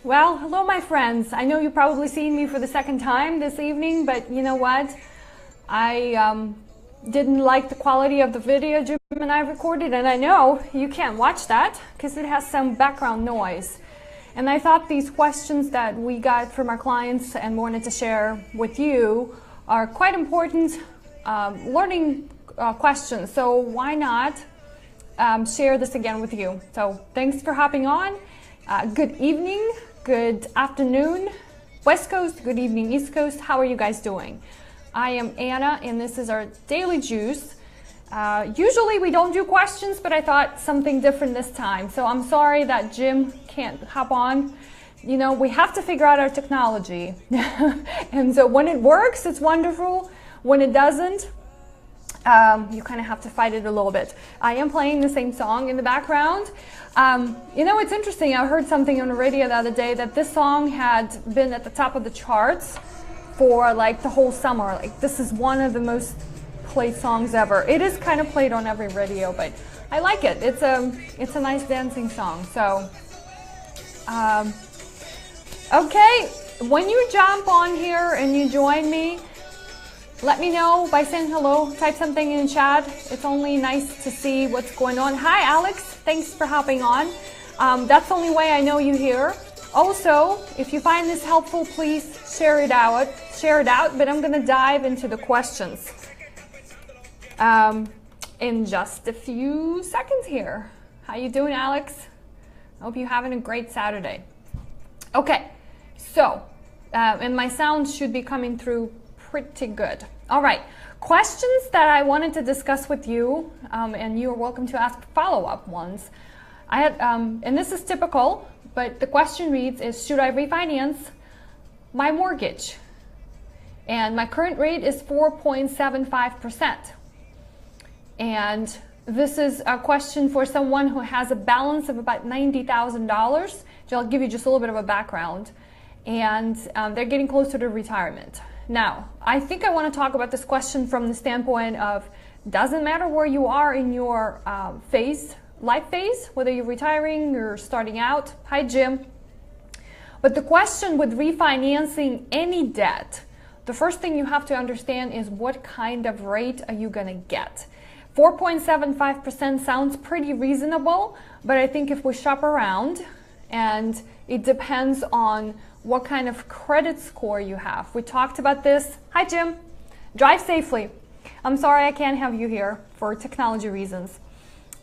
Well, hello my friends. I know you've probably seen me for the second time this evening, but you know what? I didn't like the quality of the video Jim and I recorded, and I know you can't watch that because it has some background noise. And I thought these questions that we got from our clients and wanted to share with you are quite important learning questions. So why not share this again with you? So thanks for hopping on. Good evening. Good afternoon, West Coast. Good evening, East Coast. How are you guys doing? I am Anna, and this is our Daily Juice. Usually we don't do questions, but I thought something different this time. So I'm sorry that Jim can't hop on. You know, we have to figure out our technology. And so when it works, it's wonderful. When it doesn't, you kind of have to fight it a little bit. I am playing the same song in the background. You know, it's interesting. I heard something on the radio the other day that this song had been at the top of the charts for like the whole summer. Like, this is one of the most played songs ever. It is kind of played on every radio, but I like it. It's a nice dancing song. So, okay, when you jump on here and you join me, let me know by saying hello. Type something in chat. It's only nice to see what's going on. Hi, Alex. Thanks for hopping on. That's the only way I know you here. Also, if you find this helpful, please share it out. But I'm going to dive into the questions in just a few seconds here. How you doing, Alex? I hope you're having a great Saturday. Okay, so, and my sound should be coming through pretty good. All right, questions that I wanted to discuss with you, and you are welcome to ask follow-up ones. I had, and this is typical, but the question reads is, should I refinance my mortgage? And my current rate is 4.75%. And this is a question for someone who has a balance of about $90,000. So I'll give you just a little bit of a background. And they're getting closer to retirement. Now, I think I want to talk about this question from the standpoint of, doesn't matter where you are in your life phase, whether you're retiring or starting out. Hi, Jim. But the question with refinancing any debt, the first thing you have to understand is what kind of rate are you going to get? 4.75% sounds pretty reasonable, but I think if we shop around, and it depends on what kind of credit score you have. We talked about this. Hi, Jim. Drive safely. I'm sorry I can't have you here for technology reasons,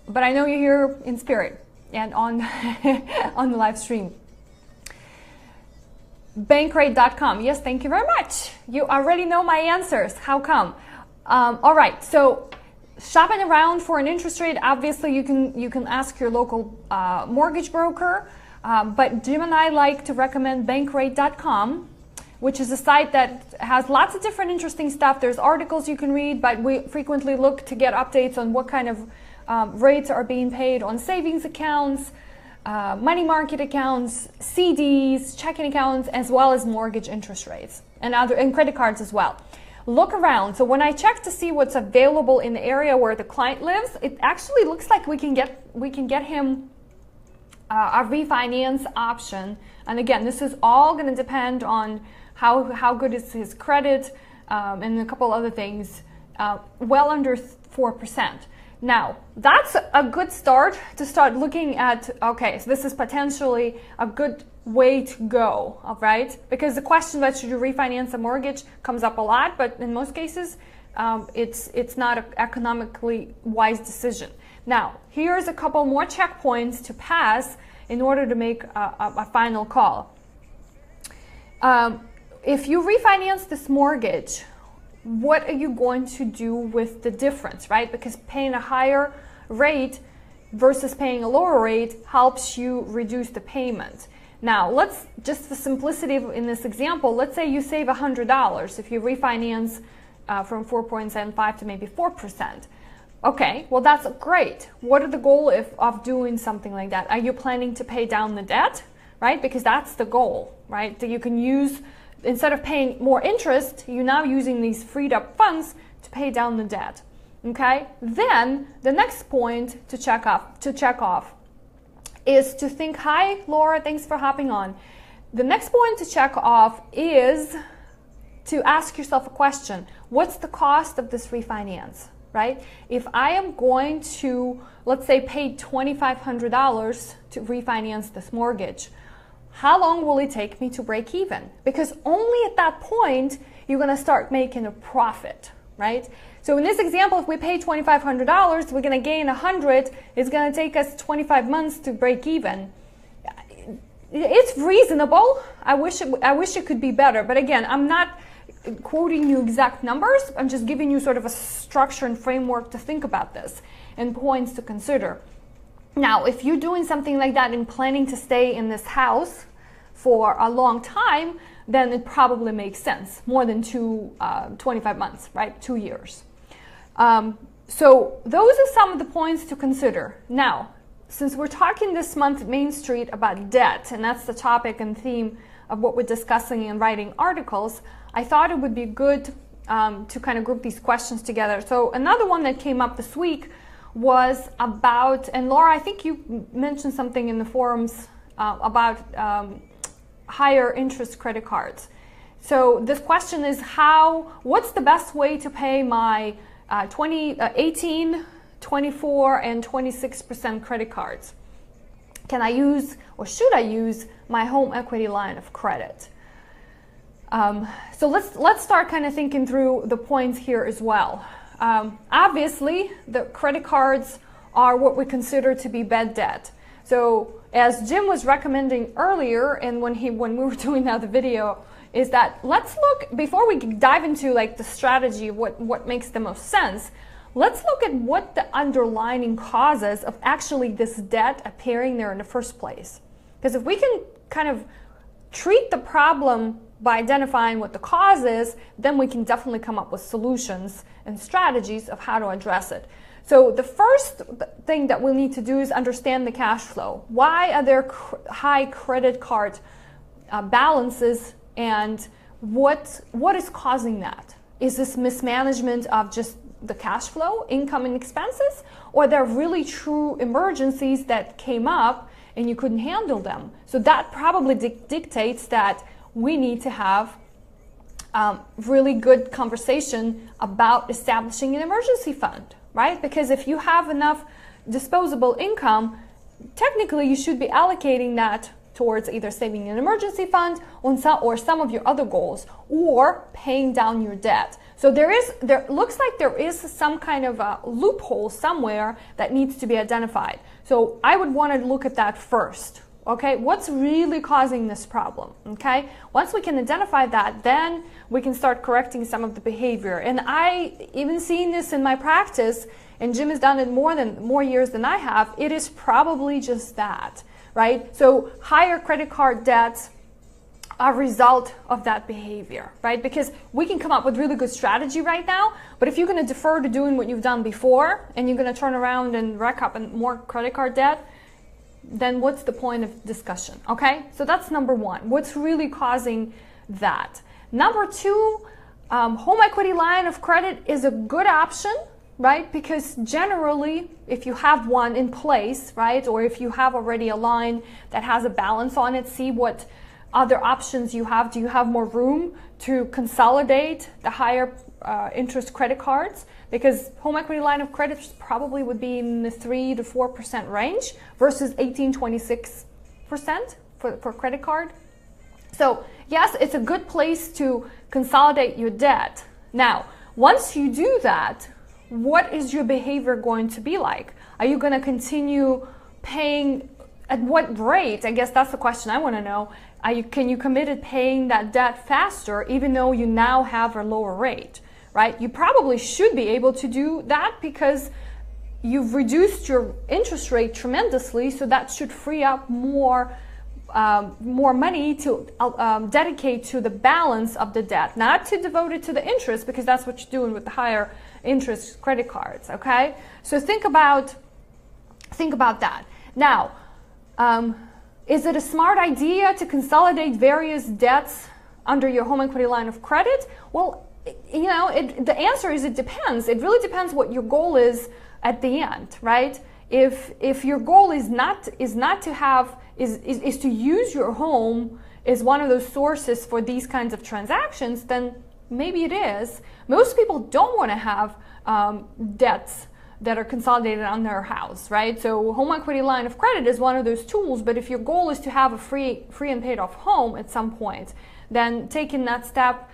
but I know you're here in spirit and on, on the live stream. Bankrate.com. Yes, thank you very much. You already know my answers. How come? All right, so shopping around for an interest rate, obviously you can ask your local mortgage broker. But Jim and I like to recommend Bankrate.com, which is a site that has lots of different interesting stuff. There's articles you can read, but we frequently look to get updates on what kind of rates are being paid on savings accounts, money market accounts, CDs, checking accounts, as well as mortgage interest rates and credit cards as well. Look around. So when I check to see what's available in the area where the client lives, it actually looks like we can get him a refinance option. And again, this is all going to depend on how good is his credit and a couple other things, well under 4%. Now, that's a good start to start looking at, okay, so this is potentially a good way to go, all right? Because the question that should you refinance a mortgage comes up a lot, but in most cases, it's not an economically wise decision. Now, here's a couple more checkpoints to pass in order to make a final call. If you refinance this mortgage, what are you going to do with the difference, right? Because paying a higher rate versus paying a lower rate helps you reduce the payment. Now, let's just for simplicity in this example, let's say you save $100 if you refinance from 4.75 to maybe 4%. Okay, well that's great. What are the goal of doing something like that? Are you planning to pay down the debt, right? Because that's the goal, right? That you can use, instead of paying more interest, you're now using these freed up funds to pay down the debt. Okay, then the next point to check off is to think, hi Laura, thanks for hopping on. the next point to check off is to ask yourself a question. What's the cost of this refinance, right? If I am going to, let's say, pay $2,500 to refinance this mortgage, how long will it take me to break even? Because only at that point, you're gonna start making a profit, right? So in this example, if we pay $2,500, we're gonna gain $100. It's gonna take us 25 months to break even. It's reasonable. I wish it could be better. But again, I'm not quoting you exact numbers. I'm just giving you sort of a structure and framework to think about this and points to consider. Now, if you're doing something like that and planning to stay in this house for a long time, then it probably makes sense. More than 25 months, right? 2 years. So those are some of the points to consider. Now, since we're talking this month at Main Street about debt, and that's the topic and theme of what we're discussing and writing articles, I thought it would be good to kind of group these questions together. So another one that came up this week was about, and Laura, I think you mentioned something in the forums about higher interest credit cards. So this question is what's the best way to pay my 18, 24, and 26% credit cards? Can I use, or should I use, my home equity line of credit? So let's start kind of thinking through the points here as well. Obviously, the credit cards are what we consider to be bad debt. So as Jim was recommending earlier, and when we were doing the video, is that let's look, before we dive into like the strategy of what makes the most sense, let's look at what the underlying causes of actually this debt appearing there in the first place. Because if we can kind of treat the problem by identifying what the cause is, then we can definitely come up with solutions and strategies of how to address it. So the first thing that we'll need to do is understand the cash flow. Why are there high credit card balances, and what is causing that? Is this mismanagement of just the cash flow, income and expenses, or there are really true emergencies that came up and you couldn't handle them? So that probably dictates that we need to have really good conversation about establishing an emergency fund, right? Because if you have enough disposable income, technically you should be allocating that towards either saving an emergency fund or some of your other goals, or paying down your debt. So there looks like there is some kind of a loophole somewhere that needs to be identified. So I would want to look at that first. Okay, what's really causing this problem? Okay, once we can identify that, then we can start correcting some of the behavior. And I even seen this in my practice, and Jim has done it more years than I have. It is probably just that, right? So higher credit card debts are a result of that behavior, right? Because we can come up with really good strategy right now, but if you're going to defer to doing what you've done before, and you're going to turn around and rack up more credit card debt, then what's the point of discussion? Okay, so that's number one. What's really causing that? Number two, home equity line of credit is a good option, right? Because generally, if you have one in place, right, or if you have already a line that has a balance on it, see what other options you have. Do you have more room to consolidate the higher interest credit cards? Because home equity line of credit probably would be in the 3 to 4% range versus 18-26% for credit card. So yes, it's a good place to consolidate your debt. Now, once you do that, what is your behavior going to be like? Are you going to continue paying at what rate? I guess that's the question I want to know. Can you commit to paying that debt faster even though you now have a lower rate? Right? You probably should be able to do that because you've reduced your interest rate tremendously, so that should free up more money to dedicate to the balance of the debt, not to devote it to the interest, because that's what you're doing with the higher interest credit cards. Okay, so think about that. Now, is it a smart idea to consolidate various debts under your home equity line of credit? Well, you know, the answer is it depends. It really depends what your goal is at the end, right? If your goal is to use your home is one of those sources for these kinds of transactions, then maybe it is. Most people don't want to have debts that are consolidated on their house, right? So home equity line of credit is one of those tools, but if your goal is to have a free and paid off home at some point, then taking that step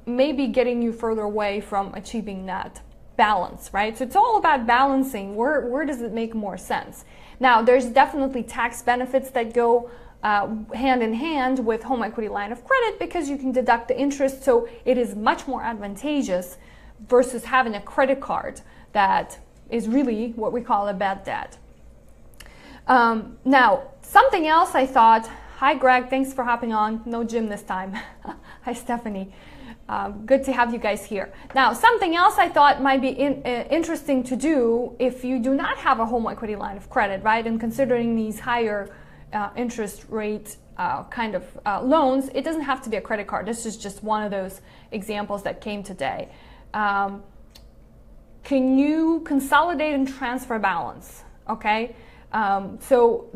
may be getting you further away from achieving that balance, right? So it's all about balancing. Where does it make more sense? Now, there's definitely tax benefits that go hand in hand with home equity line of credit because you can deduct the interest, so it is much more advantageous versus having a credit card that is really what we call a bad debt. Now, something else I thought, hi Greg, thanks for hopping on, no Jim this time. Hi Stephanie, good to have you guys here. Now, something else I thought might be interesting to do if you do not have a home equity line of credit, right, and considering these higher interest rate kind of loans, it doesn't have to be a credit card. This is just one of those examples that came today. Can you consolidate and transfer balance? Okay, so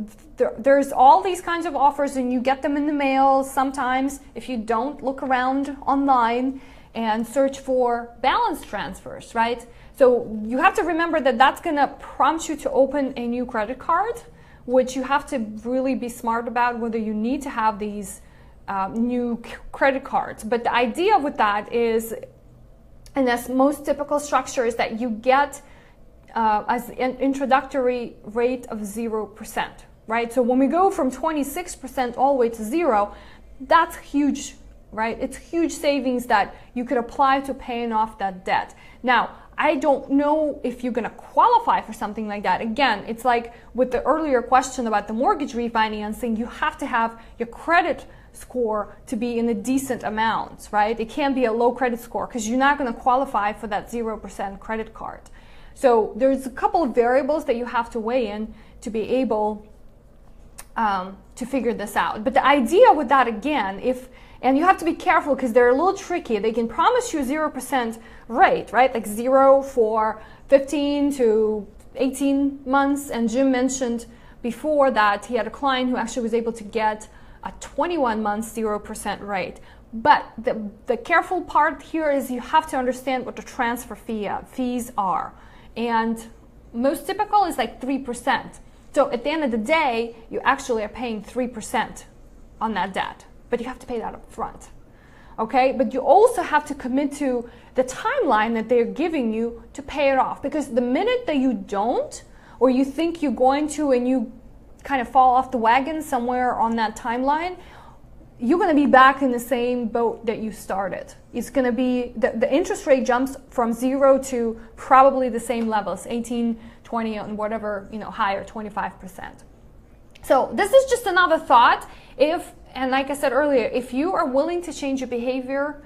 there's all these kinds of offers and you get them in the mail. Sometimes if you don't, look around online and search for balance transfers, right? So you have to remember that that's gonna prompt you to open a new credit card, which you have to really be smart about whether you need to have these new credit cards. But the idea with that is, and that's most typical structure, is that you get as an introductory rate of 0%, right? So when we go from 26% all the way to 0, that's huge, right? It's huge savings that you could apply to paying off that debt. Now, I don't know if you're gonna qualify for something like that. Again, it's like with the earlier question about the mortgage refinancing, you have to have your credit score to be in a decent amount, right? It can't be a low credit score because you're not going to qualify for that 0% credit card. So there's a couple of variables that you have to weigh in to be able to figure this out. But the idea with that, again, and you have to be careful because they're a little tricky. They can promise you 0% rate, right? Like 0 for 15 to 18 months. And Jim mentioned before that he had a client who actually was able to get a 21 months 0% rate. But the careful part here is you have to understand what the transfer fees are. And most typical is like 3%. So at the end of the day, you actually are paying 3% on that debt, but you have to pay that up front. Okay, but you also have to commit to the timeline that they're giving you to pay it off, because the minute that you don't, or you think you're going to and you kind of fall off the wagon somewhere on that timeline, you're going to be back in the same boat that you started. It's going to be, the interest rate jumps from 0 to probably the same levels, 18, 20, and whatever, higher, 25%. So this is just another thought. And like I said earlier, if you are willing to change your behavior,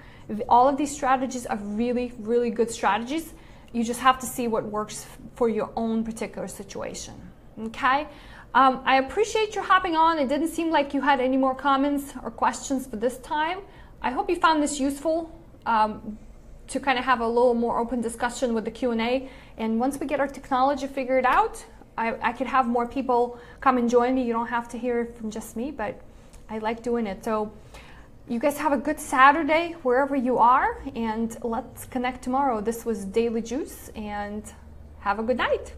all of these strategies are really, really good strategies. You just have to see what works for your own particular situation. Okay? I appreciate you hopping on. It didn't seem like you had any more comments or questions for this time. I hope you found this useful to kind of have a little more open discussion with the Q&A. And once we get our technology figured out, I could have more people come and join me. You don't have to hear it from just me, but I like doing it. So you guys have a good Saturday wherever you are, and let's connect tomorrow. This was Daily Juice, and have a good night.